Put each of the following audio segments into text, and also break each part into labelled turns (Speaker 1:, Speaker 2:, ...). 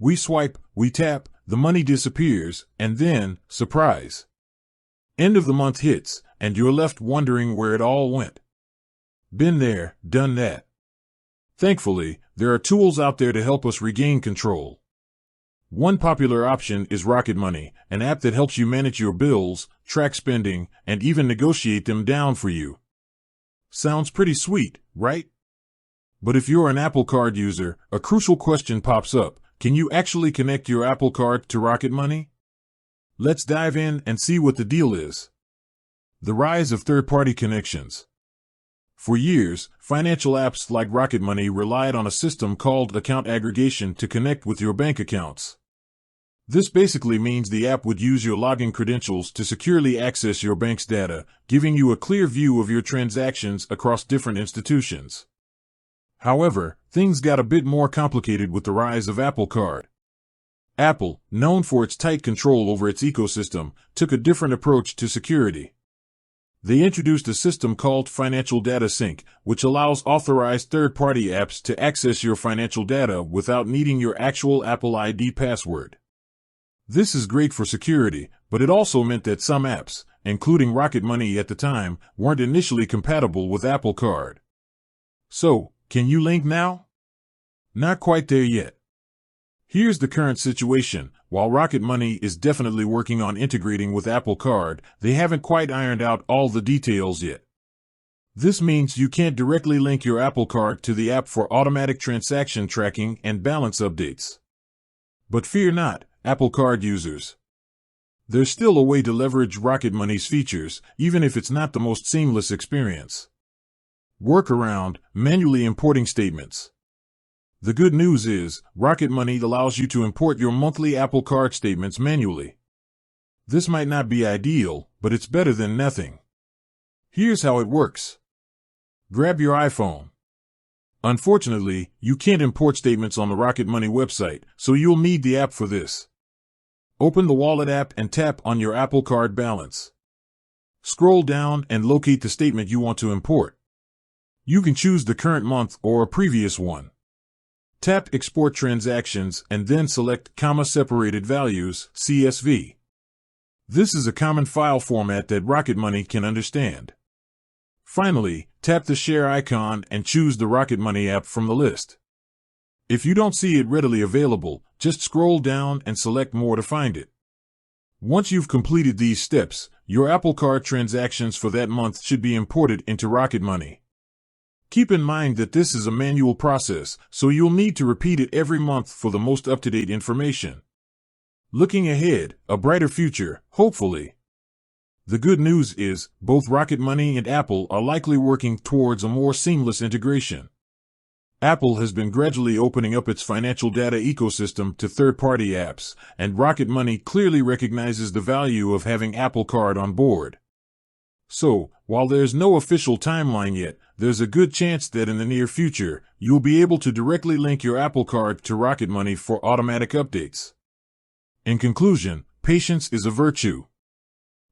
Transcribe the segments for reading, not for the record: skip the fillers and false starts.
Speaker 1: We swipe, we tap, the money disappears, and then, surprise. End of the month hits, and you're left wondering where it all went. Been there, done that. Thankfully, there are tools out there to help us regain control. One popular option is Rocket Money, an app that helps you manage your bills, track spending, and even negotiate them down for you. Sounds pretty sweet, right? But if you're an Apple Card user, a crucial question pops up. Can you actually connect your Apple Card to Rocket Money? Let's dive in and see what the deal is. The rise of third-party connections. For years, financial apps like Rocket Money relied on a system called account aggregation to connect with your bank accounts. This basically means the app would use your login credentials to securely access your bank's data, giving you a clear view of your transactions across different institutions. However, things got a bit more complicated with the rise of Apple Card. Apple, known for its tight control over its ecosystem, took a different approach to security. They introduced a system called Financial Data Sync, which allows authorized third-party apps to access your financial data without needing your actual Apple ID password. This is great for security, but it also meant that some apps, including Rocket Money at the time, weren't initially compatible with Apple Card. So, can you link now? Not quite there yet. Here's the current situation. While Rocket Money is definitely working on integrating with Apple Card, they haven't quite ironed out all the details yet. This means you can't directly link your Apple Card to the app for automatic transaction tracking and balance updates. But fear not, Apple Card users. There's still a way to leverage Rocket Money's features, even if it's not the most seamless experience. Workaround: manually importing statements. The good news is, Rocket Money allows you to import your monthly Apple Card statements manually. This might not be ideal, but it's better than nothing. Here's how it works. Grab your iPhone. Unfortunately, you can't import statements on the Rocket Money website, so you'll need the app for this. Open the Wallet app and tap on your Apple Card balance. Scroll down and locate the statement you want to import. You can choose the current month or a previous one. Tap Export Transactions and then select comma-separated values, CSV. This is a common file format that Rocket Money can understand. Finally, tap the share icon and choose the Rocket Money app from the list. If you don't see it readily available, just scroll down and select More to find it. Once you've completed these steps, your Apple Card transactions for that month should be imported into Rocket Money. Keep in mind that this is a manual process, so you'll need to repeat it every month for the most up-to-date information. Looking ahead, a brighter future, hopefully. The good news is, both Rocket Money and Apple are likely working towards a more seamless integration. Apple has been gradually opening up its financial data ecosystem to third-party apps, and Rocket Money clearly recognizes the value of having Apple Card on board. So, while there's no official timeline yet, there's a good chance that in the near future, you'll be able to directly link your Apple Card to Rocket Money for automatic updates. In conclusion, patience is a virtue.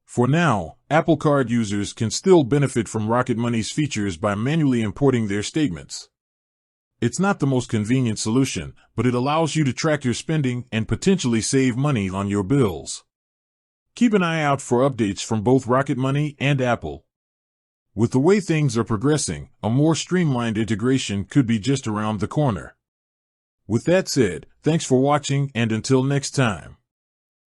Speaker 1: For now, Apple Card users can still benefit from Rocket Money's features by manually importing their statements. It's not the most convenient solution, but it allows you to track your spending and potentially save money on your bills. Keep an eye out for updates from both Rocket Money and Apple. With the way things are progressing, a more streamlined integration could be just around the corner. With that said, thanks for watching and until next time.